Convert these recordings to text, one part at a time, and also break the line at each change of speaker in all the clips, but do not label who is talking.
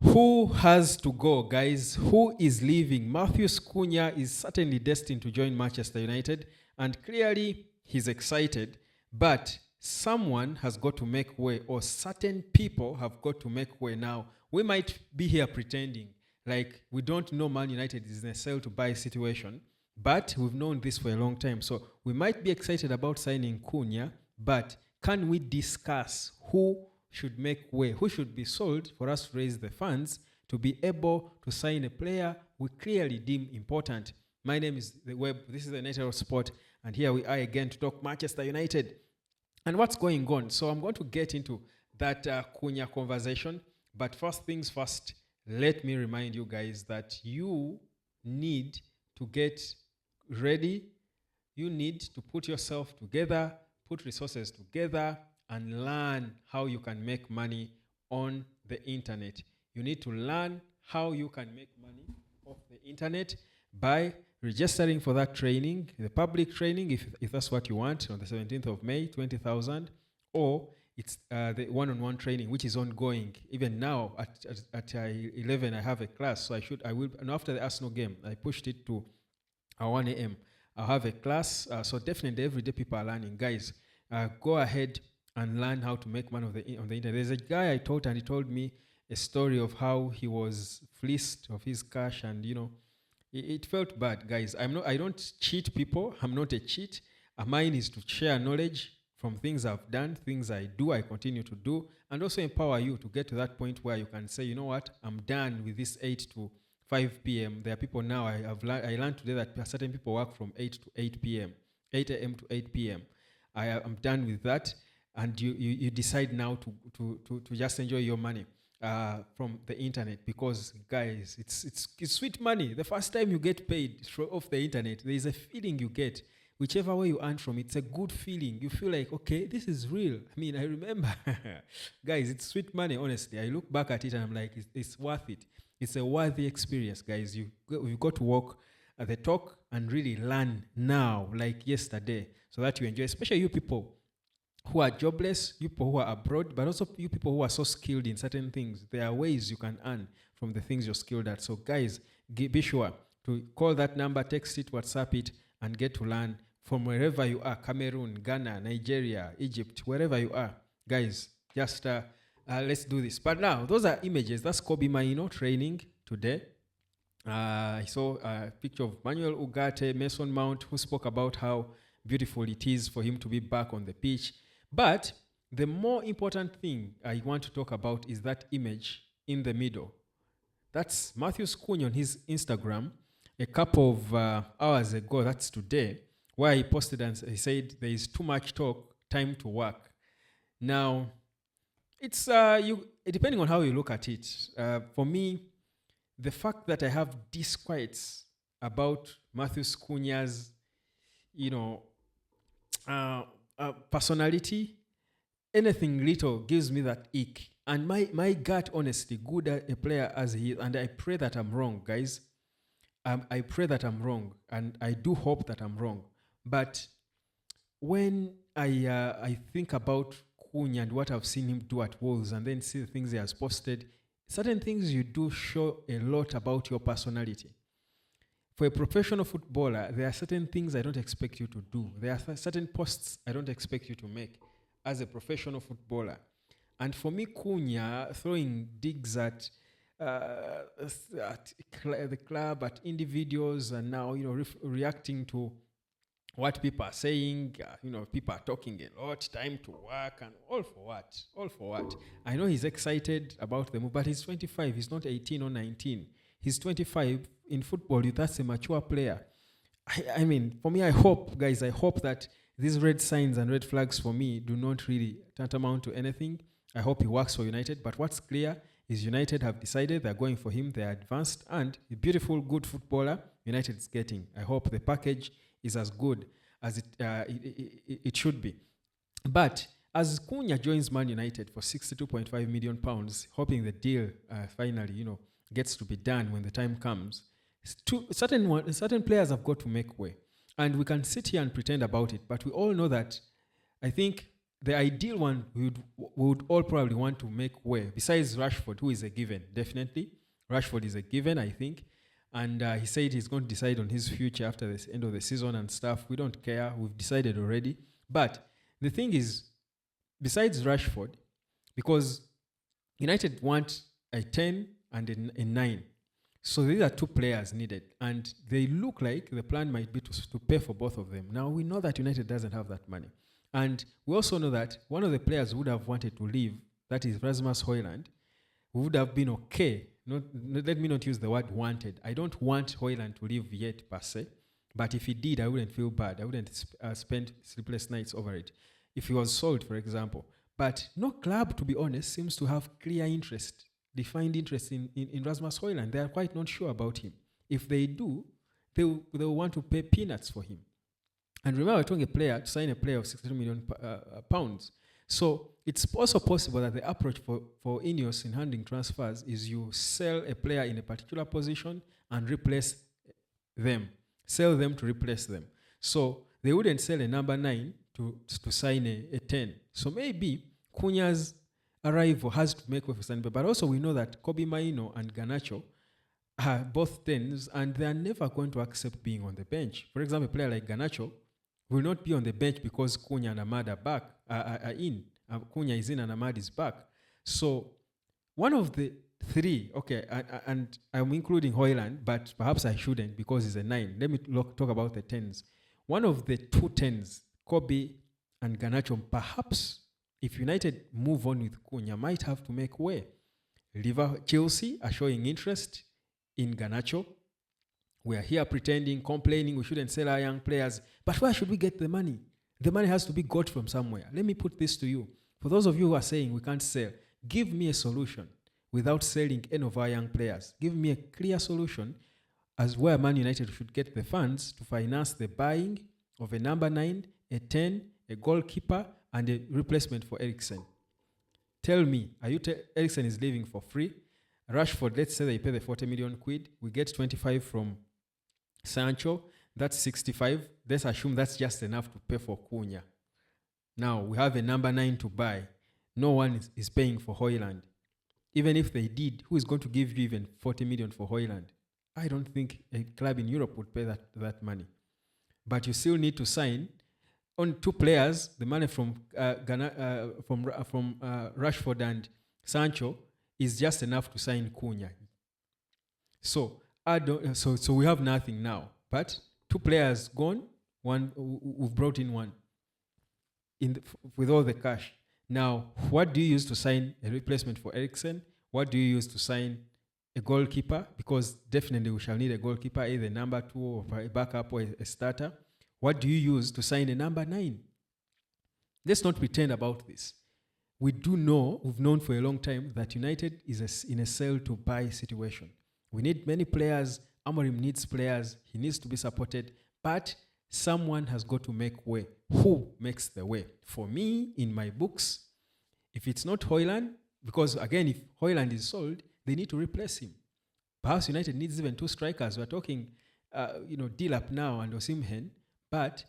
Who has to go, guys? Who is leaving? Matthews Cunha is certainly destined to join Manchester United, and clearly he's excited, but someone has got to make way, or certain people have got to make way. Now, we might be here pretending like we don't know Man United is in a sell to buy situation, but we've known this for a long time. So we might be excited about signing Cunha, but can we discuss who should make way, who should be sold for us to raise the funds to be able to sign a player we clearly deem important? My name is The Web. This is the Nature of Sport, and here we are again to talk Manchester United and what's going on. So I'm going to get into that Cunha conversation, but first things first, let me remind you guys that you need to get ready. You need to put yourself together, put resources together, and learn how you can make money on the internet. You need to learn how you can make money off the internet by registering for that training, the public training, if that's what you want, on the 17th of May, 20,000, or it's the one-on-one training, which is ongoing. Even now, at 11, I have a class, so I will, and after the Arsenal game, I pushed it to 1 a.m. I'll have a class, so definitely every day people are learning. Guys, go ahead and learn how to make money on the internet. There's a guy I taught, and he told me a story of how he was fleeced of his cash, and it felt bad, guys. I don't cheat people. I'm not a cheat. Mine is to share knowledge from things I've done, things I do, I continue to do, and also empower you to get to that point where you can say, you know what, I'm done with this 8 to 5 p.m. There are people now, I learned today that certain people work from 8 to 8 p.m., 8 a.m. to 8 p.m. I'm done with that. And you decide now to just enjoy your money from the internet, because guys, it's sweet money. The first time you get paid off the internet, there is a feeling you get. Whichever way you earn from, it's a good feeling. You feel like, okay, this is real. I mean, I remember, guys, it's sweet money. Honestly, I look back at it and I'm like, it's worth it. It's a worthy experience, guys. You've got to walk at the talk and really learn now, like yesterday, so that you enjoy. Especially you people who are jobless, you people who are abroad, but also you people who are so skilled in certain things. There are ways you can earn from the things you're skilled at. So guys, be sure to call that number, text it, WhatsApp it, and get to learn from wherever you are. Cameroon, Ghana, Nigeria, Egypt, wherever you are. Guys, just let's do this. But now, those are images. That's Kobe Maino training today. I saw a picture of Manuel Ugarte, Mason Mount, who spoke about how beautiful it is for him to be back on the pitch. But the more important thing I want to talk about is that image in the middle. That's Matthews Cunha on his Instagram a couple of hours ago, that's today, where he posted and he said, there is too much talk, time to work. Now, it's depending on how you look at it. For me, the fact that I have disquiets about Matthews Cunha's, personality, anything little gives me that ick. And my gut, honestly, good a player as he is, and I pray that I'm wrong, guys. I pray that I'm wrong, and I do hope that I'm wrong. But when I think about Cunha and what I've seen him do at Wolves, and then see the things he has posted, certain things you do show a lot about your personality. For a professional footballer, there are certain things I don't expect you to do. There are certain posts I don't expect you to make as a professional footballer. And for me, Cunha throwing digs at the club, at individuals, and now reacting to what people are saying. People are talking a lot, time to work, and all for what? All for what? I know he's excited about the move, but he's 25. He's not 18 or 19. He's 25. In football, that's a mature player. I mean, for me, I hope that these red signs and red flags for me do not really tantamount to anything. I hope he works for United. But what's clear is United have decided they're going for him. They're advanced, and a beautiful, good footballer United is getting. I hope the package is as good as it should be. But as Cunha joins Man United for £62.5 million, hoping the deal finally, gets to be done when the time comes, certain players have got to make way. And we can sit here and pretend about it, but we all know that I think the ideal one we would all probably want to make way, besides Rashford, who is a given, definitely. Rashford is a given, I think. And he said he's going to decide on his future after the end of the season and stuff. We don't care. We've decided already. But the thing is, besides Rashford, because United want a 10 and a 9. So these are two players needed. And they look like the plan might be to pay for both of them. Now, we know that United doesn't have that money. And we also know that one of the players who would have wanted to leave, that is Rasmus Højlund, would have been okay. Let me not use the word wanted. I don't want Højlund to leave yet, per se. But if he did, I wouldn't feel bad. I wouldn't spend sleepless nights over it. If he was sold, for example. But no club, to be honest, seems to have clear interest, defined interest in Rasmus Højlund. They are quite not sure about him. If they do, they'll want to pay peanuts for him. And remember, to sign a player of 62 million pounds. So it's also possible that the approach for Ineos in handling transfers is you sell a player in a particular position and replace them. Sell them to replace them. So they wouldn't sell a number 9 to sign a 10. So maybe Cunha's arrival has to make way for Sanbe. But also we know that Kobe Maino and Garnacho are both 10s and they are never going to accept being on the bench. For example, a player like Garnacho will not be on the bench because Cunha and Ahmad are in. Cunha is in and Ahmad is back. So one of the three, okay, and I'm including Højlund, but perhaps I shouldn't because he's a 9. Let me talk about the 10s. One of the two 10s, Kobe and Garnacho, perhaps if United move on with Cunha, might have to make way. Chelsea are showing interest in Garnacho. We are here pretending, complaining we shouldn't sell our young players. But where should we get the money? The money has to be got from somewhere. Let me put this to you. For those of you who are saying we can't sell, give me a solution without selling any of our young players. Give me a clear solution as where Man United should get the funds to finance the buying of a number 9, a 10, a goalkeeper, and a replacement for Eriksen. Tell me, Eriksen is leaving for free? Rashford, let's say they pay the 40 million quid. We get 25 from Sancho. That's 65. Let's assume that's just enough to pay for Cunha. Now, we have a number 9 to buy. No one is paying for Højlund. Even if they did, who is going to give you even 40 million for Højlund? I don't think a club in Europe would pay that money. But you still need to sign on two players. The money from Rashford and Sancho is just enough to sign Cunha. So we have nothing now. But two players gone. One we've brought in one with all the cash. Now, what do you use to sign a replacement for Eriksen? What do you use to sign a goalkeeper? Because definitely we shall need a goalkeeper, either number 2 or a backup or a starter. What do you use to sign a number 9? Let's not pretend about this. We do know, we've known for a long time, that United is in a sell to buy situation. We need many players. Amorim needs players. He needs to be supported. But someone has got to make way. Who makes the way? For me, in my books, if it's not Højlund, because again, if Højlund is sold, they need to replace him. Perhaps United needs even 2 strikers. We're talking, Dilap now and Osimhen, but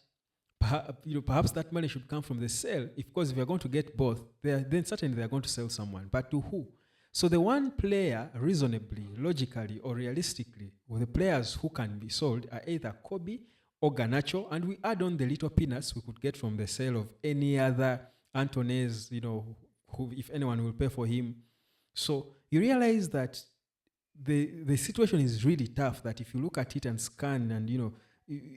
perhaps that money should come from the sale. Because if you're going to get both, then certainly they're going to sell someone. But to who? So the one player, reasonably, logically, or realistically, with the players who can be sold are either Kobe or Garnacho, and we add on the little peanuts we could get from the sale of any other Antones, who, if anyone will pay for him. So you realize that the situation is really tough, that if you look at it and scan and,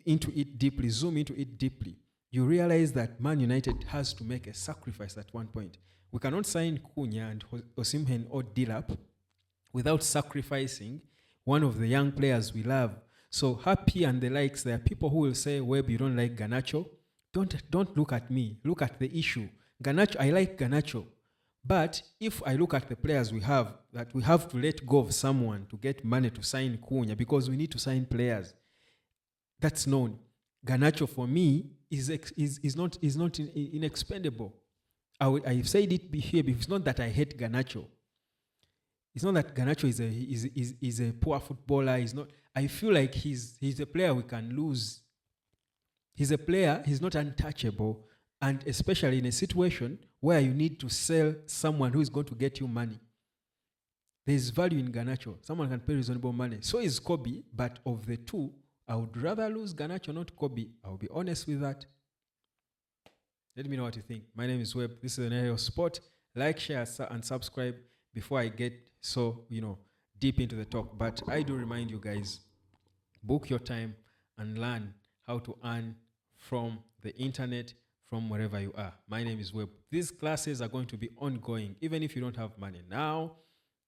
into it deeply, zoom into it deeply, you realize that Man United has to make a sacrifice at one point. We cannot sign Cunha and Osimhen or Dilap without sacrificing one of the young players we love. So Happy and the likes, there are people who will say, Webb, you don't like Garnacho. Don't look at me. Look at the issue. Garnacho, I like Garnacho. But if I look at the players we have, that we have to let go of someone to get money to sign Cunha because we need to sign players. That's known. Garnacho for me is not inexpendable. I've said it here, but it's not that I hate Garnacho. It's not that Garnacho is a poor footballer. He's not. I feel like he's a player we can lose. He's a player. He's not untouchable, And especially in a situation where you need to sell someone who is going to get you money. There's value in Garnacho. Someone can pay reasonable money. So is Kobe, but of the two, I would rather lose Garnacho, not Kobe. I'll be honest with that. Let me know what you think. My name is Webb. This is an area of sport. Like, share, and subscribe before I get so, deep into the talk. But I do remind you guys, book your time and learn how to earn from the internet, from wherever you are. My name is Webb. These classes are going to be ongoing, even if you don't have money now.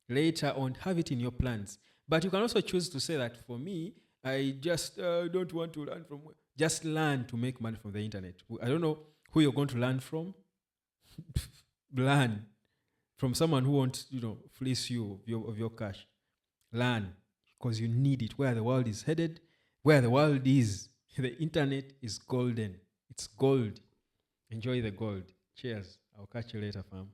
Later on, have it in your plans. But you can also choose to say that for me, I just don't want to learn from. Just learn to make money from the internet. I don't know who you're going to learn from. Learn from someone who won't, fleece you of your cash. Learn because you need it. Where the world is headed, where the world is, the internet is golden. It's gold. Enjoy the gold. Cheers. I'll catch you later, fam.